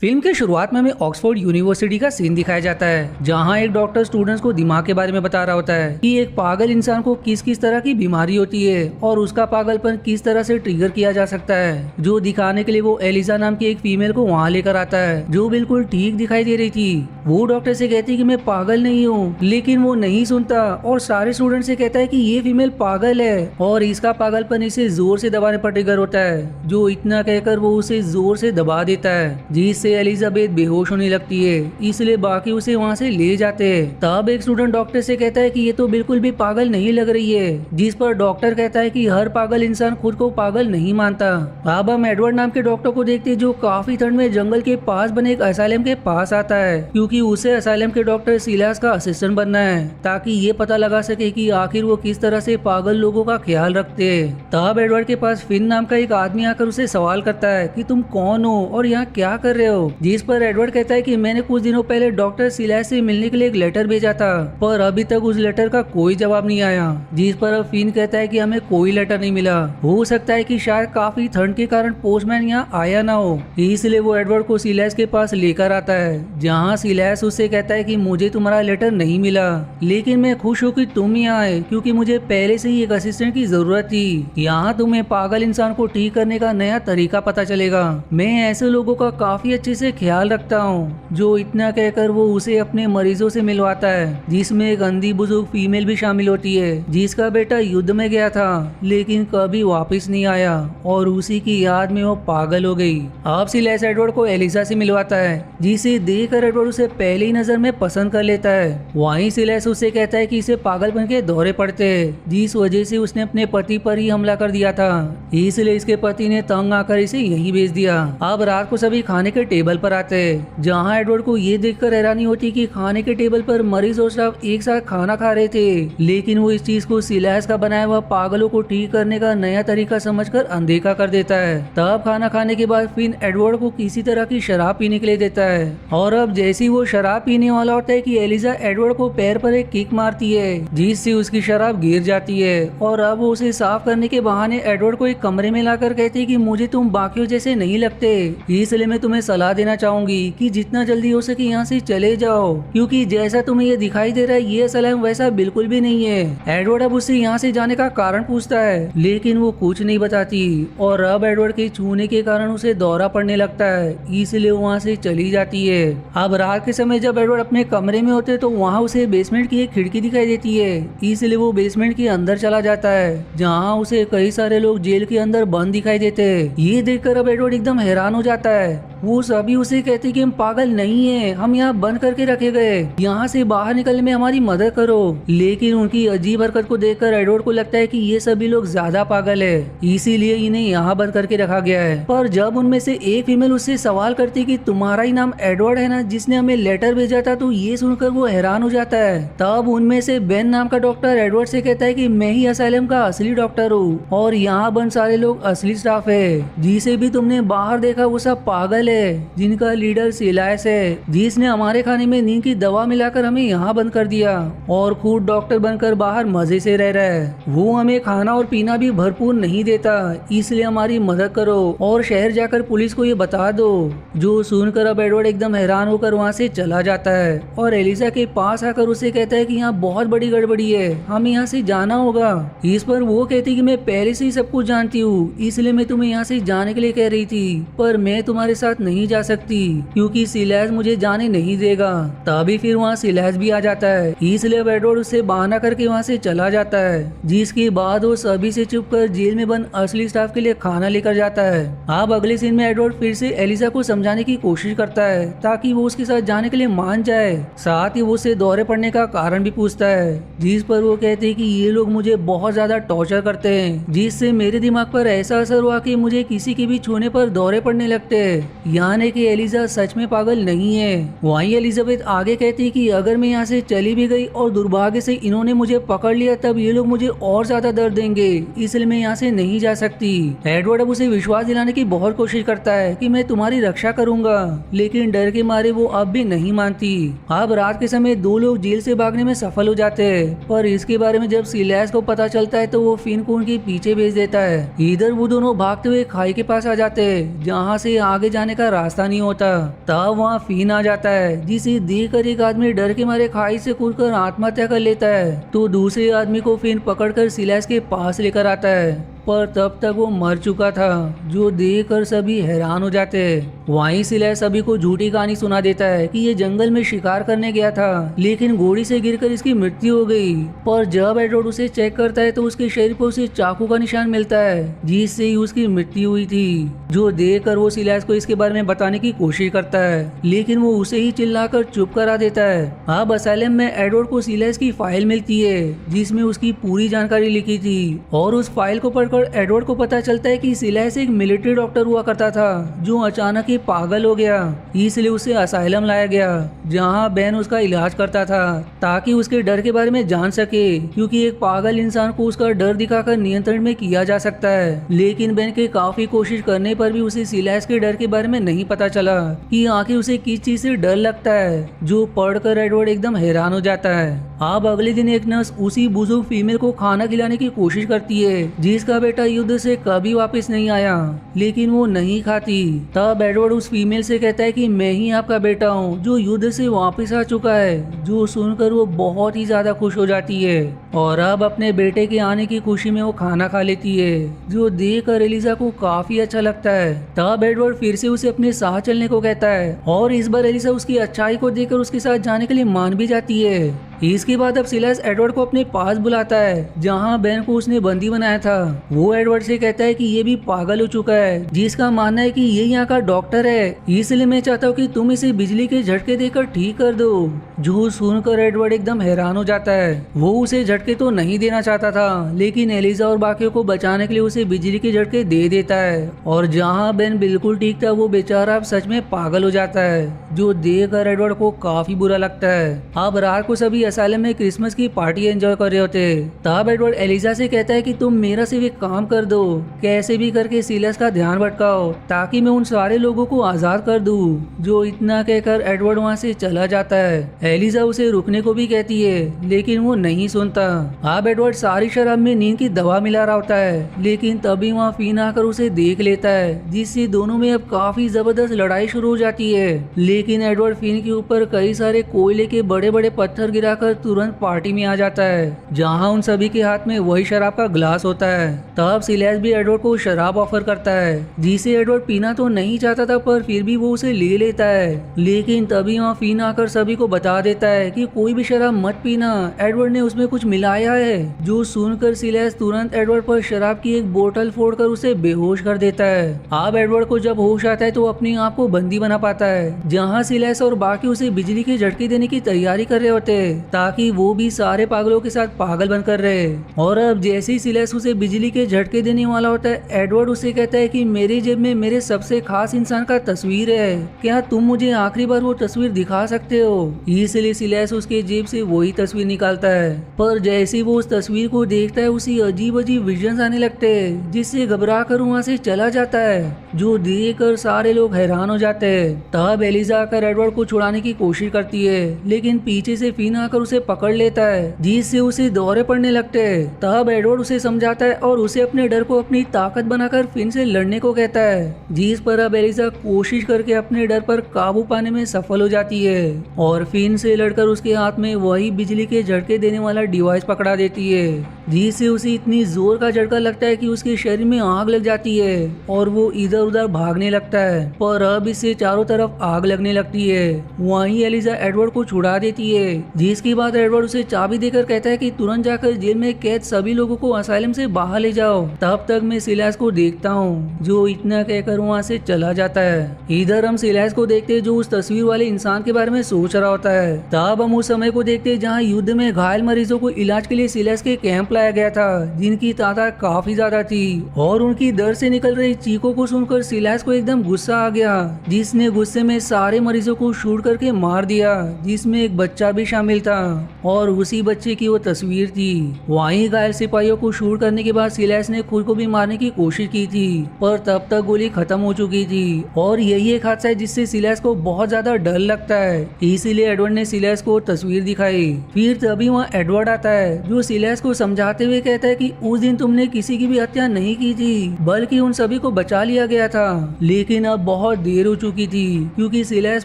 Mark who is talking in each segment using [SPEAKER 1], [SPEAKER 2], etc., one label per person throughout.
[SPEAKER 1] Film के शुरुआत में हमें ऑक्सफोर्ड यूनिवर्सिटी का सीन दिखाया जाता है, जहां एक डॉक्टर स्टूडेंट्स को दिमाग के बारे में बता रहा होता है कि एक पागल इंसान को किस किस तरह की बीमारी होती है और उसका पागलपन किस तरह से ट्रिगर किया जा सकता है। जो दिखाने के लिए वो एलिजा नाम की एक फीमेल को वहां लेकर आता है, जो बिल्कुल ठीक दिखाई दे रही थी। वो डॉक्टर से कहती है कि मैं पागल नहीं हूँ, लेकिन वो नहीं सुनता और सारे स्टूडेंट से कहता है कि ये फीमेल पागल है और इसका पागलपन इसे जोर से दबाने पर ट्रिगर होता है। जो इतना कहकर वो उसे जोर से दबा देता है, जिससे एलिजाबेथ बेहोश होने लगती है। इसलिए बाकी उसे वहाँ से ले जाते हैं। तब एक स्टूडेंट डॉक्टर से कहता है कि ये तो बिल्कुल भी पागल नहीं लग रही है, जिस पर डॉक्टर कहता है कि हर पागल इंसान खुद को पागल नहीं मानता। अब हम एडवर्ड नाम के डॉक्टर को देखते हैं, जो काफी ठंड में जंगल के पास बने एक असाइलम के पास आता है, क्योंकि उसे असाइलम के डॉक्टर सिलास का असिस्टेंट बनना है, ताकि ये पता लगा सके कि आखिर वो किस तरह से पागल लोगों का ख्याल रखते हैं। तब एडवर्ड के पास फिन नाम का एक आदमी आकर उसे सवाल करता है कि तुम कौन हो और यहाँ क्या कर रहे हो, जिस पर एडवर्ड कहता है कि मैंने कुछ दिनों पहले डॉक्टर सिलास से मिलने के लिए एक लेटर भेजा था, पर अभी तक उस लेटर का कोई जवाब नहीं आया। जिस पर अब फिन कहता है कि हमें कोई लेटर नहीं मिला, हो सकता है कि शायद काफी ठंड के कारण पोस्टमैन यहाँ आया ना हो। इसलिए वो एडवर्ड को सिलास के पास लेकर आता है, जहाँ सिलास उससे कहता है कि मुझे तुम्हारा लेटर नहीं मिला, लेकिन मैं खुश हूँ कि तुम यहाँ आए, क्योंकि मुझे पहले से ही एक असिस्टेंट की जरूरत थी। यहाँ तुम्हें पागल इंसान को ठीक करने का नया तरीका पता चलेगा। मैं ऐसे लोगों का काफी अच्छे से ख्याल रखता हूँ। जो इतना कहकर वो उसे अपने मरीजों से मिलवाता है, जिसमें एक अंधी बुजुर्ग फीमेल भी शामिल होती है, जिसका बेटा युद्ध में गया था लेकिन कभी वापस नहीं आया और उसी की याद में वो पागल हो गई। अब सिलास एडवर्ड को एलिसा से मिलवाता है, जिसे देखकर एडवर्ड उसे पहली नजर में पसंद कर लेता है। वहीं सिलास उससे कहता है कि इसे पागलपन के दौरे पड़ते हैं, जिस वजह से उसने अपने पति पर ही हमला कर दिया था, इसलिए इसके पति ने तंग आकर इसे यहीं भेज दिया। अब रात को सभी खाने के टेबल पर आते हैं, जहां एडवर्ड को ये देखकर हैरानी होती कि खाने के टेबल पर मरीज और स्टाफ एक साथ खाना खा रहे थे, लेकिन वो इस चीज को सिलास का बनाया हुआ पागलों को ठीक करने का नया तरीका समझकर अनदेखा कर देता है। तब खाना खाने के बाद फिन एडवर्ड को किसी तरह की शराब पीने के लिए देता है, और अब जैसी वो शराब पीने वाला होता है कि एलिजा एडवर्ड को पैर पर एक किक मारती है, जिससे उसकी शराब गिर जाती है। और अब वो उसे साफ करने के बहाने एडवर्ड को एक कमरे में लाकर कहती है कि मुझे तुम बाकियों जैसे नहीं लगते, इसलिए मैं तुम्हें सलाह देना चाहूंगी कि जितना जल्दी हो सके यहाँ से चले जाओ, क्योंकि जैसा तुम्हें ये दिखाई दे रहा है ये असलम वैसा बिल्कुल भी नहीं है। एडवर्ड अब उससे यहाँ से जाने का कारण पूछता है, लेकिन वो कुछ नहीं बताती, और अब एडवर्ड के छूने के कारण उसे दौरा पड़ने लगता है, इसलिए वहाँ से चली जाती है। अब रात के समय जब एडवर्ड अपने कमरे में होते तो वहाँ उसे बेसमेंट की एक खिड़की दिखाई देती है, इसलिए वो बेसमेंट के अंदर चला जाता है, जहाँ उसे कई सारे लोग जेल के अंदर बंद दिखाई देते हैं। ये देखकर अब एडवर्ड एकदम हैरान हो जाता है। वो सभी उसे कहते कि हम पागल नहीं है, हम यहाँ बंद करके रखे गए, यहाँ से बाहर निकलने में हमारी मदद करो। लेकिन उनकी अजीब हरकत को देखकर एडवर्ड को लगता है कि ये सभी लोग ज्यादा पागल है, इसीलिए इन्हें यहाँ बंद करके रखा गया है। पर जब उनमें से एक फीमेल उससे सवाल करती कि तुम्हारा ही नाम एडवर्ड है ना, जिसने हमें लेटर भेजा था, तो ये सुनकर वो हैरान हो जाता है। तब उनमें से बेन नाम का डॉक्टर एडवर्ड से कहता है कि मैं ही असाइलम का असली डॉक्टर हूँ और यहाँ बंद सारे लोग असली स्टाफ है। जिसे भी तुमने बाहर देखा वो सब पागल है, जिनका लीडर सिलास है, जिसने हमारे खाने में नींद की दवा मिलाकर हमें यहाँ बंद कर दिया और खुद डॉक्टर बनकर बाहर मजे से रह रहा है। वो हमें खाना और पीना भी भरपूर नहीं देता, इसलिए हमारी मदद करो और शहर जाकर पुलिस को ये बता दो। जो सुनकर अब एडवर्ड एकदम हैरान होकर वहाँ से चला जाता है और एलिजा के पास आकर उसे कहता है कि यहाँ बहुत बड़ी गड़बड़ी है, हमें यहाँ से जाना होगा। इस पर वो कहती कि मैं पहले से ही सब कुछ जानती हूँ, इसलिए मैं तुम्हें यहाँ से जाने के लिए कह रही थी, पर मैं तुम्हारे साथ नहीं जा सकती क्योंकि सिलास मुझे जाने नहीं देगा। तभी फिर वहाँ सिलास भी आ जाता है, इसलिए अब एडवर्ड उससे बहाना करके वहाँ से चला जाता है, जिसके बाद वो सभी से चुप कर जेल में बंद असली स्टाफ के लिए खाना लेकर जाता है। अब अगले सीन में एडवर्ड फिर से एलिजा को समझाने की कोशिश करता है ताकि वो उसके साथ जाने के लिए मान जाए, साथ ही वो उससे दौरे पड़ने का कारण भी पूछता है, जिस पर वो कहते हैं कि ये लोग मुझे बहुत ज्यादा टॉर्चर करते हैं, जिससे मेरे दिमाग पर ऐसा असर हुआ कि मुझे किसी के भी छूने पर दौरे पड़ने लगते हैं। यानी कि एलिजा सच में पागल नहीं है। वहीं एलिजाबेथ आगे कहती कि अगर मैं यहाँ से चली भी गई और दुर्भाग्य से इन्होंने मुझे पकड़ लिया, तब ये लोग मुझे और ज्यादा दर्द देंगे, इसलिए मैं यहाँ से नहीं जा सकती। एडवर्ड अब उसे विश्वास दिलाने की बहुत कोशिश करता है कि मैं तुम्हारी रक्षा करूंगा, लेकिन डर के मारे वो अब भी नहीं मानती। अब रात के समय दो लोग जेल से भागने में सफल हो जाते हैं, पर इसके बारे में जब सिलास को पता चलता है तो वो फिन को उनके पीछे भेज देता है। इधर वो दोनों भागते हुए खाई के पास आ जाते हैं, जहाँ से आगे जाने का रास्ता नहीं होता। तब वहाँ फिन आ जाता है, जिसे देखकर एक आदमी डर के मारे खाई से कूदकर आत्महत्या कर लेता है। तो दूसरे आदमी को फिन पकड़कर सिलैस के पास लेकर आता है, पर तब तक वो मर चुका था, जो देखकर सभी हैरान हो जाते हैं। वहीं सिलैस सभी को झूठी कहानी सुना देता है कि ये जंगल में शिकार करने गया था, लेकिन घोड़ी से गिरकर इसकी मृत्यु हो गई। पर जब एडवर्ड उसे चेक करता है तो उसके शरीर पर उसे चाकू का निशान मिलता है, जिससे ही उसकी मृत्यु हुई थी। जो देखकर वो सिलैस को इसके बारे में बताने की कोशिश करता है, लेकिन वो उसे ही चिल्लाकर चुप करा देता है। अब असाइलम में एडवर्ड को सिलैस की फाइल मिलती है, जिसमें उसकी पूरी जानकारी लिखी थी, और उस फाइल को पढ़कर एडवर्ड को पता चलता है कि सिलैस एक मिलिट्री डॉक्टर हुआ करता था, जो अचानक ही पागल हो गया। इसलिए उसे असाइलम लाया गया, जहां बेन उसका इलाज करता था, ताकि उसके डर के बारे में जान सके, क्योंकि एक पागल इंसान को उसका डर दिखाकर नियंत्रण में किया जा सकता है। लेकिन बेन के काफी कोशिश करने पर भी उसे सिलैस के डर के बारे में नहीं पता चला कि आखिर उसे किस चीज से डर लगता है, जो पढ़कर एडवर्ड एकदम हैरान हो जाता है। अब अगले दिन एक नर्स उसी बुजुर्ग फीमेल को खाना खिलाने की कोशिश करती है, जिसका बेटा युद्ध से कभी वापस नहीं आया, लेकिन वो नहीं खाती। तब एडवर्ड उस फीमेल से कहता है कि मैं ही आपका बेटा हूँ, जो युद्ध से वापस आ चुका है, जो सुनकर वो बहुत ही ज्यादा खुश हो जाती है, और अब अपने बेटे के आने की खुशी में वो खाना खा लेती है, जो देखकर एलिजा को काफी अच्छा लगता है। तब एडवर्ड फिर से उसे अपने साथ चलने को कहता है, और इस बार एलिजा उसकी अच्छाई को देखकर उसके साथ जाने के लिए मान भी जाती है। इसके बाद अब सिलैस एडवर्ड को अपने पास बुलाता है, जहां बेन को उसने बंदी बनाया था। वो एडवर्ड से कहता है कि ये भी पागल हो चुका है, जिसका मानना है कि ये यहाँ का डॉक्टर है, इसलिए मैं चाहता हूँ कि तुम इसे बिजली के झटके देकर ठीक कर दो। जो सुनकर एडवर्ड एकदम हैरान हो जाता है। वो उसे झटके तो नहीं देना चाहता था, लेकिन एलिजा और बाकियों को बचाने के लिए उसे बिजली के झटके दे देता है, और जहाँ बेन बिल्कुल ठीक था, वो बेचारा अब सच में पागल हो जाता है, जो देखकर एडवर्ड को काफी बुरा लगता है। अब रात को सभी असाइलम में क्रिसमस की पार्टी एंजॉय कर रहे होते। तब एडवर्ड एलिजा से कहता है कि तुम मेरा सिर्फ एक काम कर दो, कैसे भी करके सिलैस का ध्यान भटकाओ, ताकि मैं उन सारे लोगों को आजाद कर दूं। जो इतना कहकर एडवर्ड वहाँ से चला जाता है। एलिजा उसे रुकने को भी कहती है, लेकिन वो नहीं सुनता। अब एडवर्ड सारी शराब में नींद की दवा मिला रहा होता है, लेकिन तभी वहाँ फिन आकर उसे देख लेता है, जिससे दोनों में अब काफी जबरदस्त लड़ाई शुरू हो जाती है। लेकिन एडवर्ड फिन के ऊपर कई सारे कोयले के बड़े बड़े पत्थर गिराकर तुरंत पार्टी में आ जाता है, जहां उन सभी के हाथ में वही शराब का ग्लास होता है। तब सिलैस भी एडवर्ड को शराब ऑफर करता है, जिसे एडवर्ड पीना तो नहीं चाहता था, पर फिर भी वो उसे ले लेता है। लेकिन तभी वहाँ फिन आकर सभी को बता देता है कि कोई भी शराब मत पीना, एडवर्ड ने उसमें कुछ मिलाया है। जो सुनकर सिलैस तुरंत एडवर्ड पर शराब की एक बोतल फोड़कर उसे बेहोश कर देता है। अब एडवर्ड को जब होश आता है तो अपने आप को बंदी बना पाता है, जहाँ सिलैस और बाकी उसे बिजली के झटके देने की तैयारी कर रहे होते, ताकि वो भी सारे पागलों के साथ पागल बनकर रहे। और अब जैसे ही सिलैस उसे बिजली के झटके देने वाला होता है, एडवर्ड उसे कहता है कि मेरी जेब में मेरे सबसे खास इंसान का तस्वीर है, क्या तुम मुझे आखिरी बार वो तस्वीर दिखा सकते हो। इसलिए सिलैस उसके जेब से वही तस्वीर निकालता है, पर जैसे वो उस तस्वीर को देखता है, उसे अजीब अजीब विजन्स आने लगते हैं, जिससे घबरा कर वहाँ से चला जाता है। जो देखकर सारे लोग हैरान हो जाते हैं। तब एलिजा आकर एडवर्ड को छुड़ाने की कोशिश करती है, लेकिन पीछे से फिन आकर उसे पकड़ लेता है, जिससे उसे दौरे पड़ने लगते हैं। तब एडवर्ड उसे समझाता है और उसे अपने डर को अपनी ताकत बनाकर फिन से लड़ने को कहता है, जिस पर अब एलिजा कोशिश करके अपने डर पर काबू पाने में सफल हो जाती है, और फिन से लड़कर उसके हाथ में वही बिजली के झटके देने वाला डिवाइस पकड़ा देती है, जिससे उसे इतनी जोर का झटका लगता है कि उसके शरीर में आग लग जाती है, और वो इधर उधर भागने लगता है। पर अब इससे चारों तरफ आग लगने लगती है। वहीं एलिजा एडवर्ड को छुड़ा देती है, जिसके बाद एडवर्ड उसे चाबी देकर कहता है कि तुरंत जाकर जेल में कैद सभी लोगों को असाइलम से बाहर ले जाओ। तब तक मैं सिलैस को देखता हूँ, जो इतना कहकर वहाँ से चला जाता है। इधर हम सिलैस को देखते हैं, जो उस तस्वीर वाले इंसान के बारे में सोच रहा होता है। तब हम उस समय को देखते हैं जहाँ युद्ध में घायल मरीजों को इलाज के लिए सिलैस के कैंप लाया गया था, जिनकी तादाद काफी ज्यादा थी, और उनकी दर्द से निकल रही चीखों को सुनकर सिलैस को एकदम गुस्सा आ गया, जिसने गुस्से में सारे मरीजों को शूट करके मार दिया, जिसमें एक बच्चा भी शामिल था। था और उसी बच्चे की वो तस्वीर थी। वहीं घायल सिपाहियों को शूट करने के बाद सिलेस ने खुद को भी मारने की कोशिश की थी, पर तब तक गोली खत्म हो चुकी थी। और यही एक हादसा है जिससे सिलेस को बहुत ज्यादा डर लगता है, इसीलिए एडवर्ड ने सिलेस को तस्वीर दिखाई। फिर तभी वहाँ एडवर्ड आता है जो सिलेस को समझाते हुए कहता है कि उस दिन तुमने किसी की भी हत्या नहीं की थी, बल्कि उन सभी को बचा लिया गया था। लेकिन अब बहुत देर हो चुकी थी क्योंकि सिलेस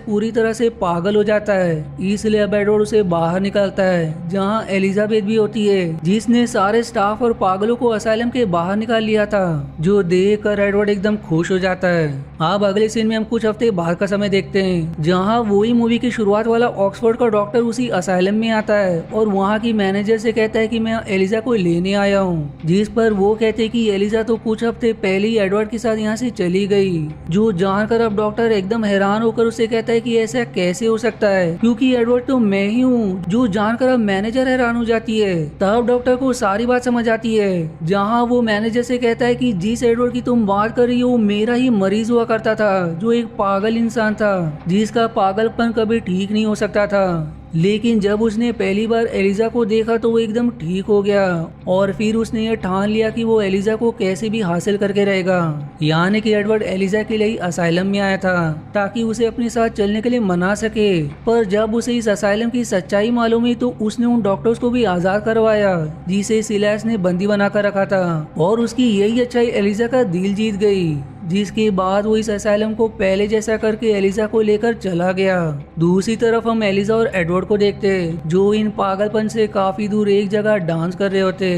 [SPEAKER 1] पूरी तरह से पागल हो जाता है, इसलिए अब एडवर्ड उसे बाहर निकालता है जहाँ एलिजाबेथ भी होती है, जिसने सारे स्टाफ और पागलों को असाइलम के बाहर निकाल लिया था, जो देख कर एडवर्ड एकदम खुश हो जाता है। अब अगले सीन में हम कुछ हफ्ते बाद का समय देखते हैं जहाँ वही मूवी की शुरुआत वाला ऑक्सफोर्ड का डॉक्टर उसी असाइलम में आता है और वहाँ की मैनेजर से कहता है कि मैं एलिजा को लेने आया हूँ, जिस पर वो कहते हैं कि एलिजा तो कुछ हफ्ते पहले ही एडवर्ड के साथ यहाँ से चली गई। जो जानकर अब डॉक्टर एकदम हैरान होकर उसे कहता है कि ऐसा कैसे हो सकता है क्योंकि एडवर्ड तो मैं ही हूँ। जो जानकर अब मैनेजर हैरान हो जाती है। तब डॉक्टर को सारी बात समझ आती है, जहाँ वो मैनेजर से कहता है कि जिस एडवर्ड की तुम बात कर रही हो मेरा ही मरीज हुआ करता था, जो एक पागल इंसान था जिसका पागलपन कभी ठीक नहीं हो सकता था। लेकिन जब उसने पहली बार एलिजा को देखा तो वो एकदम ठीक हो गया और फिर उसने ये ठान लिया कि वो एलिजा को कैसे भी हासिल करके रहेगा। यानी कि एडवर्ड एलिजा के लिए असाइलम में आया था ताकि उसे अपने साथ चलने के लिए मना सके, पर जब उसे इस असाइलम की सच्चाई मालूम हुई तो उसने उन डॉक्टर्स को भी आजाद करवाया जिसे सिलेस ने बंदी बनाकर रखा था, और उसकी यही अच्छाई एलिजा का दिल जीत गई, जिसके बाद वो इस असाइलम को पहले जैसा करके एलिजा को लेकर चला गया। दूसरी तरफ हम एलिजा और एडवर्ड को देखते जो इन पागलपन से काफी दूर एक जगह डांस कर रहे होते।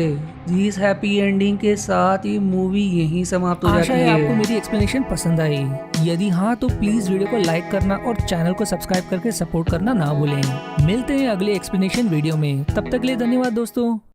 [SPEAKER 1] जिस हैप्पी एंडिंग के साथ ये मूवी यहीं समाप्त हो जाती है।
[SPEAKER 2] आपको मेरी एक्सप्लेनेशन पसंद आई, यदि हाँ तो प्लीज वीडियो को लाइक करना और चैनल को सब्सक्राइब करके सपोर्ट करना ना भूलें। मिलते हैं अगले एक्सप्लेनेशन वीडियो में, तब तक के लिए धन्यवाद दोस्तों।